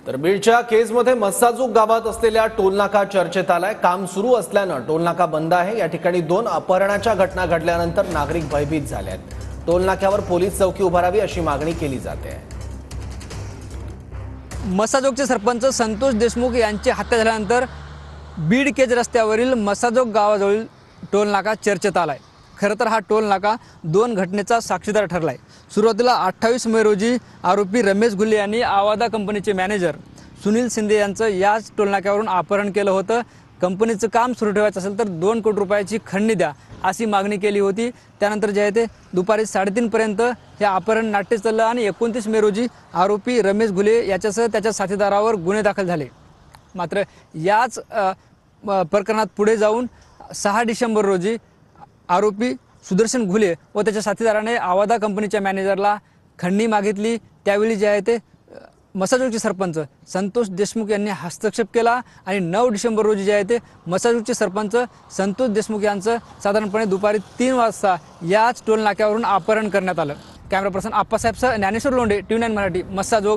तर बीडच्या केसमध्ये मस्साजोग गावात असलेल्या टोलनाका चर्चेत आलाय। काम सुरू असल्यानं टोलनाका बंद आहे। या ठिकाणी 2 अपहरणाच्या घटना घडल्यानंतर नागरिक भयभीत झाले आहेत। टोलनाक्यावर पोलीस चौकी उभारावी अशी मागणी केली जाते। मस्साजोगचे सरपंच संतोष देशमुख यांची हत्या झाल्यानंतर बीड केज रस्त्यावरील मस्साजोग गावाजवळील टोलनाका चर्चेत आलाय। खरं तर हा टोलनाका 2 घटनेचा साक्षीदार ठरलाय। सुरुवातीला 28 मे रोजी आरोपी रमेश गुल्ले यांनी आवादा कंपनीचे मॅनेजर सुनील शिंदे यांचं याच टोलनाक्यावरून अपहरण केलं होतं। कंपनीचं काम सुरू ठेवायचं असेल तर 2 कोटी रुपयाची खंडणी द्या अशी मागणी केली होती। त्यानंतर जे आहे ते दुपारी 3:30 पर्यंत हे अपहरण नाट्य चाललं आणि 29 मे रोजी आरोपी रमेश गुल्ले याच्यासह त्याच्या साथीदारावर गुन्हे दाखल झाले। मात्र याच प्रकरणात पुढे जाऊन 6 डिसेंबर रोजी आरोपी सुदर्शन घुले व त्याच्या साथीदाराने आवादा कंपनीच्या मॅनेजरला खंडणी मागितली। त्यावेळी जे आहे ते मस्साजोगचे सरपंच संतोष देशमुख यांनी हस्तक्षेप केला आणि 9 डिसेंबर रोजी जे आहे ते मस्साजोगचे सरपंच संतोष देशमुख यांचं साधारणपणे दुपारी 3 वाजता याच टोल नाक्यावरून अपहरण करण्यात आलं। कॅमेरा पर्सन आप्पासाहेबसह ज्ञानेश्वर लोंढे, TV9 मराठी, मस्साजोग।